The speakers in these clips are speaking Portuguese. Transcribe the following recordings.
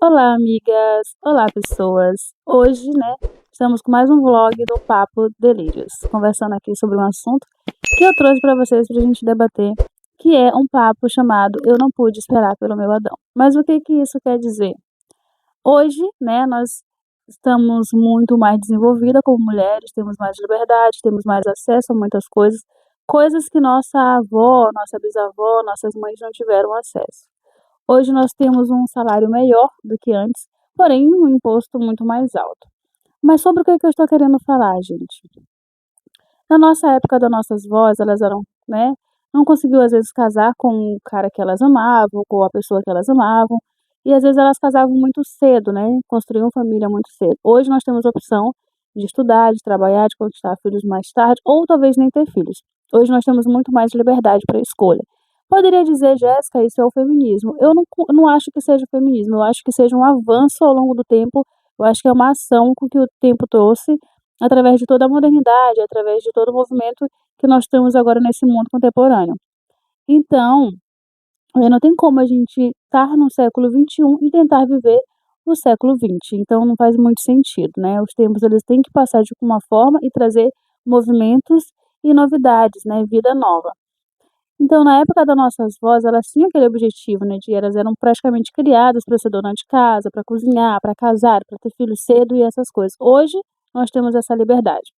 Olá, amigas! Olá, pessoas! Hoje, estamos com mais um vlog do Papo Delírios, conversando aqui sobre um assunto que eu trouxe para vocês para a gente debater, que é um papo chamado Eu Não Pude Esperar pelo Meu Adão. Mas o que que isso quer dizer? Hoje, nós estamos muito mais desenvolvidas como mulheres, temos mais liberdade, temos mais acesso a muitas coisas, coisas que nossa avó, nossa bisavó, nossas mães não tiveram acesso. Hoje nós temos um salário melhor do que antes, porém um imposto muito mais alto. Mas sobre o que eu estou querendo falar, gente? Na nossa época, das nossas vós, elas eram, não conseguiu às vezes casar com o cara que elas amavam, com a pessoa que elas amavam, e às vezes elas casavam muito cedo, construíam família muito cedo. Hoje nós temos a opção de estudar, de trabalhar, de conquistar filhos mais tarde, ou talvez nem ter filhos. Hoje nós temos muito mais liberdade para escolha. Poderia dizer, Jéssica, isso é o feminismo. Eu não acho que seja o feminismo, eu acho que seja um avanço ao longo do tempo, eu acho que é uma ação com que o tempo trouxe, através de toda a modernidade, através de todo o movimento que nós temos agora nesse mundo contemporâneo. Então, não tem como a gente estar no século XXI e tentar viver o século XX. Então, não faz muito sentido, né? Os tempos eles têm que passar de uma forma e trazer movimentos e novidades, vida nova. Então, na época das nossas vós, elas tinham aquele objetivo, de elas eram praticamente criadas para ser dona de casa, para cozinhar, para casar, para ter filho cedo e essas coisas. Hoje, nós temos essa liberdade.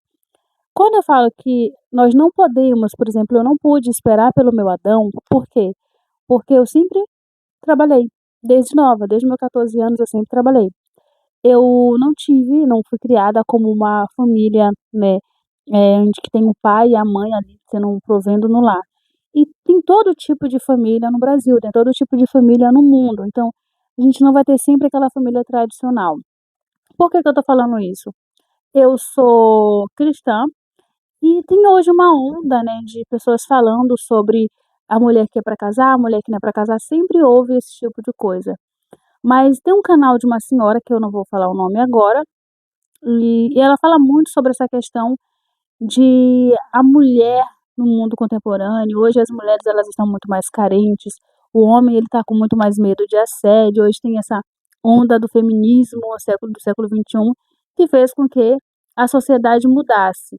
Quando eu falo que nós não podemos, por exemplo, eu não pude esperar pelo meu Adão, por quê? Porque eu sempre trabalhei, desde nova, desde meus 14 anos eu sempre trabalhei. Eu não fui criada como uma família, onde que tem o pai e a mãe ali provendo no lar. E tem todo tipo de família no Brasil, tem todo tipo de família no mundo, então a gente não vai ter sempre aquela família tradicional. Por que que eu tô falando isso? Eu sou cristã e tem hoje uma onda, de pessoas falando sobre a mulher que é para casar, a mulher que não é para casar, sempre houve esse tipo de coisa. Mas tem um canal de uma senhora, que eu não vou falar o nome agora, e ela fala muito sobre essa questão de a mulher no mundo contemporâneo. Hoje as mulheres elas estão muito mais carentes, o homem ele está com muito mais medo de assédio, hoje tem essa onda do feminismo do século XXI, que fez com que a sociedade mudasse.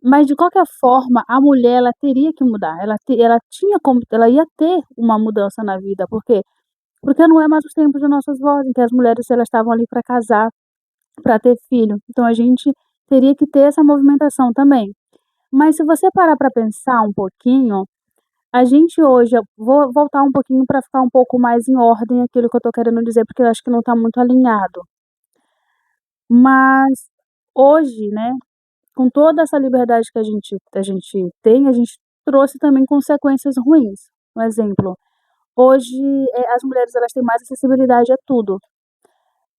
Mas de qualquer forma, a mulher ela teria que mudar, ela ia ter uma mudança na vida, por quê? Porque não é mais os tempos das nossas vós, em que as mulheres elas estavam ali para casar, para ter filho, então a gente teria que ter essa movimentação também. Mas se você parar para pensar um pouquinho, a gente hoje eu vou voltar um pouquinho para ficar um pouco mais em ordem aquilo que eu estou querendo dizer, porque eu acho que não está muito alinhado. Mas hoje, com toda essa liberdade que a gente tem, a gente trouxe também consequências ruins. Um exemplo, hoje, as mulheres elas têm mais acessibilidade a tudo.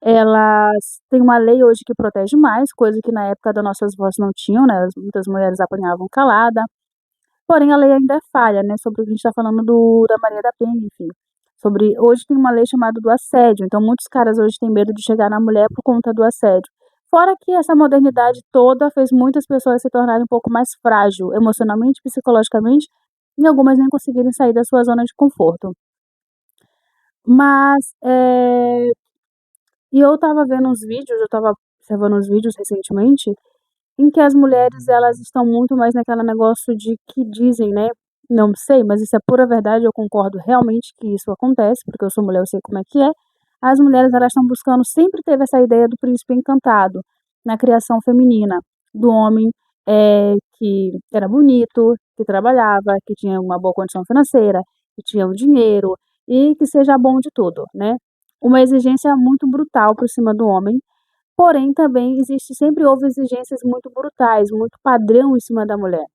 Elas têm uma lei hoje que protege mais, coisa que na época das nossas vós não tinham, muitas mulheres apanhavam calada. Porém, a lei ainda é falha, sobre o que a gente está falando da Maria da Penha, enfim. Hoje tem uma lei chamada do assédio, então muitos caras hoje têm medo de chegar na mulher por conta do assédio. Fora que essa modernidade toda fez muitas pessoas se tornarem um pouco mais frágil, emocionalmente, psicologicamente, e algumas nem conseguirem sair da sua zona de conforto. Mas, e eu estava vendo uns vídeos, eu estava observando uns vídeos recentemente, em que as mulheres elas estão muito mais naquela negócio de que dizem, não sei, mas isso é pura verdade, eu concordo realmente que isso acontece, porque eu sou mulher, eu sei como é que é. As mulheres elas estão buscando, sempre teve essa ideia do príncipe encantado na criação feminina, do homem que era bonito, que trabalhava, que tinha uma boa condição financeira, que tinha o dinheiro e que seja bom de tudo, né? Uma exigência muito brutal por cima do homem. Porém, também sempre houve exigências muito brutais, muito padrão em cima da mulher.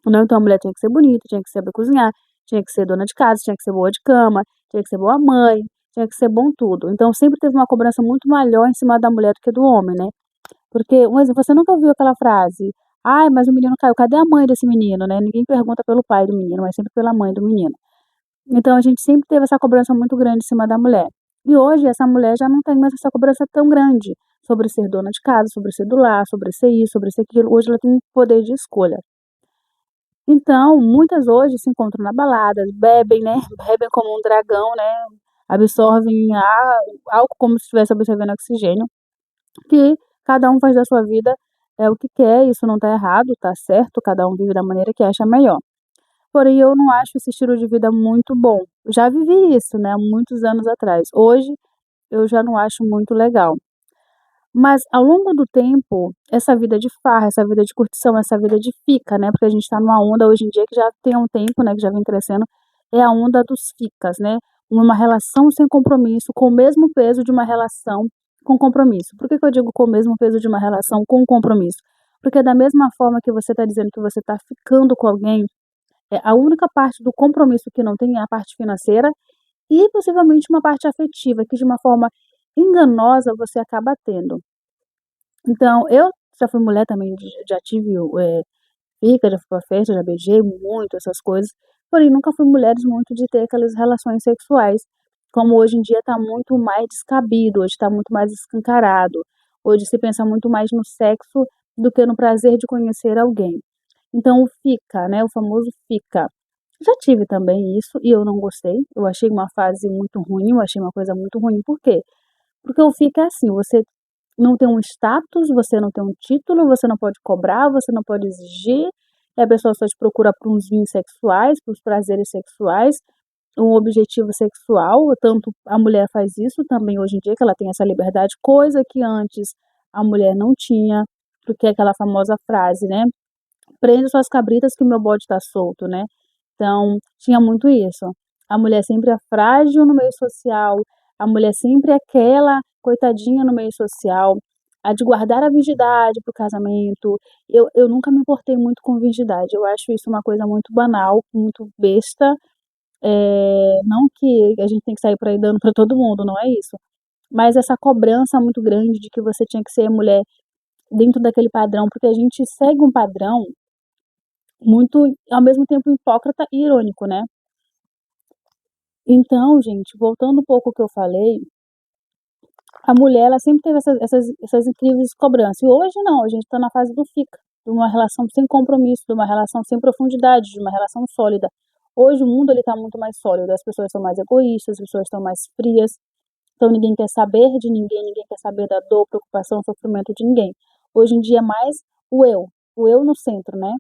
Não, então a mulher tinha que ser bonita, tinha que saber cozinhar, tinha que ser dona de casa, tinha que ser boa de cama, tinha que ser boa mãe, tinha que ser bom tudo. Então sempre teve uma cobrança muito maior em cima da mulher do que do homem, né? Porque, um exemplo, você nunca ouviu aquela frase: "Ai, mas o menino caiu, cadê a mãe desse menino?", né? Ninguém pergunta pelo pai do menino, mas sempre pela mãe do menino. Então a gente sempre teve essa cobrança muito grande em cima da mulher. E hoje essa mulher já não tem mais essa cobrança tão grande sobre ser dona de casa, sobre ser do lar, sobre ser isso, sobre ser aquilo. Hoje ela tem poder de escolha. Então, muitas hoje se encontram na balada, bebem, bebem como um dragão, absorvem álcool como se estivesse absorvendo oxigênio, que cada um faz da sua vida o que quer, isso não está errado, está certo, cada um vive da maneira que acha melhor. Porém, eu não acho esse estilo de vida muito bom. Eu já vivi isso, né, há muitos anos atrás. Hoje, eu já não acho muito legal. Mas ao longo do tempo, essa vida de farra, essa vida de curtição, essa vida de fica, né, porque a gente está numa onda hoje em dia que já tem um tempo, né, que já vem crescendo, é a onda dos ficas, né, uma relação sem compromisso, com o mesmo peso de uma relação com compromisso. Por que eu digo com o mesmo peso de uma relação com compromisso? Porque da mesma forma que você está dizendo que você está ficando com alguém, a única parte do compromisso que não tem é a parte financeira e possivelmente uma parte afetiva, que de uma forma enganosa você acaba tendo. Então, eu já fui mulher também, já tive fica, já fui pra festa, já beijei muito, essas coisas, porém nunca fui mulher muito de ter aquelas relações sexuais, como hoje em dia está muito mais descabido, hoje está muito mais escancarado, hoje se pensa muito mais no sexo do que no prazer de conhecer alguém. Então o fica, né, o famoso fica. Já tive também isso e eu não gostei, eu achei uma fase muito ruim, eu achei uma coisa muito ruim, por quê? Porque o fica é assim, você não tem um status, você não tem um título, você não pode cobrar, você não pode exigir, e a pessoa só te procura por uns vinhos sexuais, por os prazeres sexuais, um objetivo sexual, tanto a mulher faz isso também hoje em dia, que ela tem essa liberdade, coisa que antes a mulher não tinha, porque é aquela famosa frase, né? Prenda suas cabritas que meu bode está solto, né? Então, tinha muito isso. A mulher sempre é frágil no meio social, a mulher sempre é aquela coitadinha no meio social, a de guardar a virgindade para o casamento. Eu nunca me importei muito com virgindade, eu acho isso uma coisa muito banal, muito besta. Não que a gente tem que sair por aí dando para todo mundo, não é isso. Mas essa cobrança muito grande de que você tinha que ser mulher dentro daquele padrão, porque a gente segue um padrão muito, ao mesmo tempo, hipócrita e irônico, né? Então, gente, voltando um pouco ao que eu falei, a mulher, ela sempre teve essas incríveis cobranças. E hoje não, a gente está na fase do fica, de uma relação sem compromisso, de uma relação sem profundidade, de uma relação sólida. Hoje o mundo ele está muito mais sólido, as pessoas são mais egoístas, as pessoas estão mais frias, então ninguém quer saber de ninguém, ninguém quer saber da dor, preocupação, sofrimento de ninguém. Hoje em dia é mais o eu no centro, né?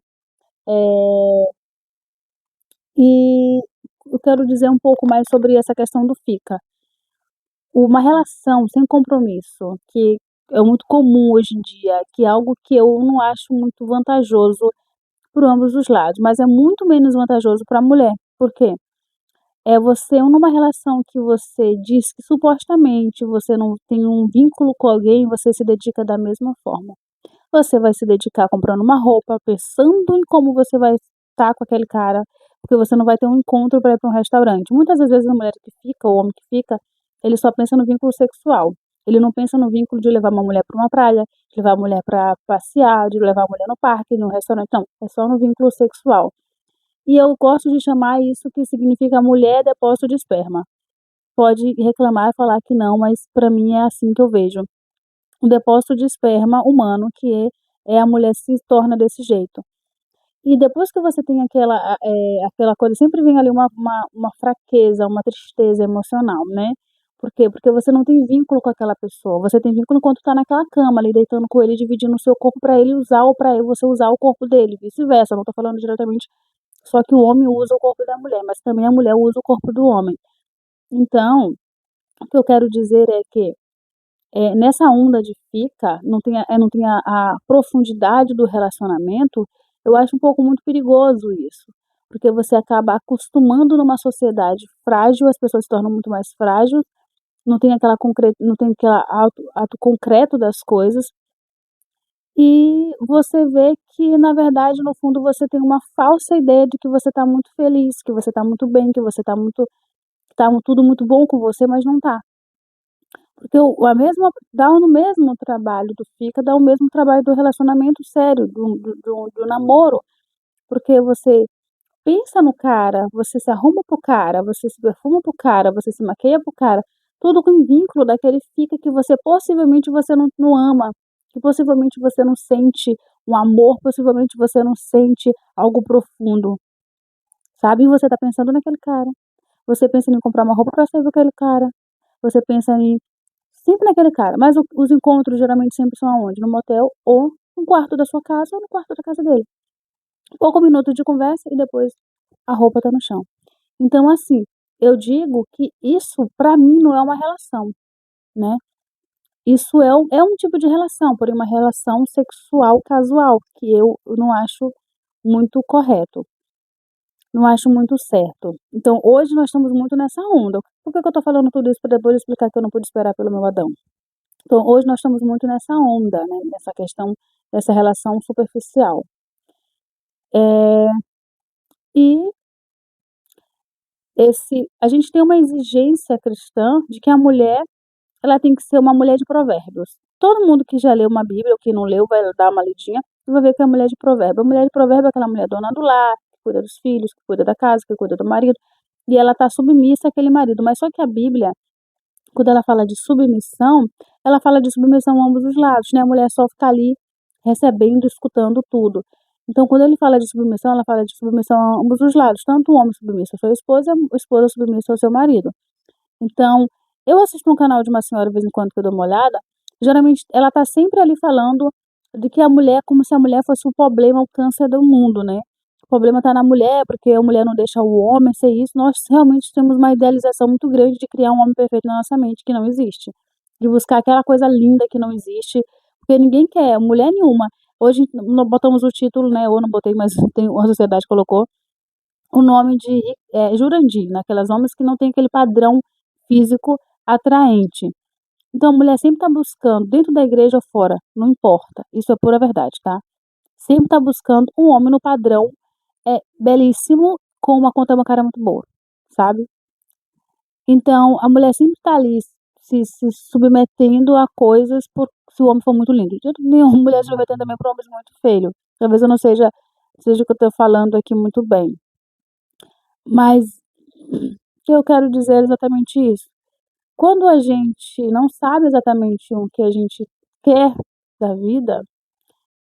E eu quero dizer um pouco mais sobre essa questão do fica. Uma relação sem compromisso, que é muito comum hoje em dia, que é algo que eu não acho muito vantajoso por ambos os lados, mas é muito menos vantajoso para a mulher. Por quê? É você numa relação que você diz que supostamente você não tem um vínculo com alguém, você se dedica da mesma forma. Você vai se dedicar comprando uma roupa, pensando em como você vai estar com aquele cara, porque você não vai ter um encontro para ir para um restaurante. Muitas das vezes a mulher que fica, o homem que fica, ele só pensa no vínculo sexual. Ele não pensa no vínculo de levar uma mulher para uma praia, de levar a mulher para passear, de levar a mulher no parque, no restaurante. Não, é só no vínculo sexual. E eu gosto de chamar isso que significa mulher depósito de esperma. Pode reclamar e falar que não, mas para mim é assim que eu vejo um depósito de esperma humano, que a mulher se torna desse jeito. E depois que você tem aquela coisa, sempre vem ali uma fraqueza, uma tristeza emocional, né? Por quê? Porque você não tem vínculo com aquela pessoa. Você tem vínculo quando tá naquela cama ali, deitando com ele, dividindo o seu corpo para ele usar ou para você usar o corpo dele, vice-versa. Eu não tô falando diretamente só que o homem usa o corpo da mulher, mas também a mulher usa o corpo do homem. Então, o que eu quero dizer é que nessa onda de fica, não tem a profundidade do relacionamento, eu acho um pouco muito perigoso isso, porque você acaba acostumando numa sociedade frágil, as pessoas se tornam muito mais frágeis, não tem aquela ato concreto das coisas, e você vê que, na verdade, no fundo, você tem uma falsa ideia de que você está muito feliz, que você está muito bem, que você está muito, que tá tudo muito bom com você, mas não está. Porque a mesma dá no mesmo trabalho do fica, dá o mesmo trabalho do relacionamento sério, do namoro, porque você pensa no cara, você se arruma pro cara, você se perfuma pro cara, você se maquia pro cara, tudo com vínculo daquele fica que você possivelmente você não ama, que possivelmente você não sente um amor, possivelmente você não sente algo profundo, sabe? E você tá pensando naquele cara. você pensa em comprar uma roupa pra sair com aquele cara, você pensa em sempre naquele cara, mas os encontros geralmente sempre são aonde? No motel ou no quarto da sua casa ou no quarto da casa dele. Pouco minuto de conversa e depois a roupa tá no chão. Então assim, eu digo que isso pra mim não é uma relação, né. Isso é um tipo de relação, porém uma relação sexual casual, que eu não acho muito correto, não acho muito certo. Então hoje nós estamos muito nessa onda. Por que que eu tô falando tudo isso pra depois explicar que eu não pude esperar pelo meu Adão? Então hoje nós estamos muito nessa onda, né, nessa questão dessa relação superficial. E a gente tem uma exigência cristã de que a mulher, ela tem que ser uma mulher de provérbios. Todo mundo que já leu uma Bíblia ou que não leu vai dar uma lidinha e vai ver que é a mulher de provérbio. A mulher de provérbio é aquela mulher dona do lar, que cuida dos filhos, que cuida da casa, que cuida do marido, e ela está submissa àquele marido. Mas só que a Bíblia, quando ela fala de submissão a ambos os lados, né? A mulher só fica ali recebendo, escutando tudo. Então, quando ele fala de submissão, ela fala de submissão a ambos os lados, tanto o homem submisso à sua esposa, a esposa submissa ao seu marido. Então, eu assisto um canal de uma senhora de vez em quando que eu dou uma olhada, geralmente ela tá sempre ali falando de que a mulher como se a mulher fosse o problema, o câncer do mundo, né. O problema tá na mulher, porque a mulher não deixa o homem ser isso. Nós realmente temos uma idealização muito grande de criar um homem perfeito na nossa mente, que não existe. De buscar aquela coisa linda que não existe, porque ninguém quer, mulher nenhuma. Hoje não botamos o título, né, ou não botei, mas tem a sociedade colocou o nome de Jurandir, naquelas homens que não tem aquele padrão físico atraente. Então a mulher sempre está buscando, dentro da igreja ou fora, não importa, isso é pura verdade, tá. Sempre está buscando um homem no padrão, belíssimo, com uma conta bancária muito boa, sabe. Então a mulher sempre está ali se submetendo a coisas por se o homem for muito lindo. De nenhuma mulher se submetendo também por homens muito feio. Talvez eu não seja o que eu estou falando aqui muito bem. Mas o que eu quero dizer é exatamente isso. Quando a gente não sabe exatamente o que a gente quer da vida,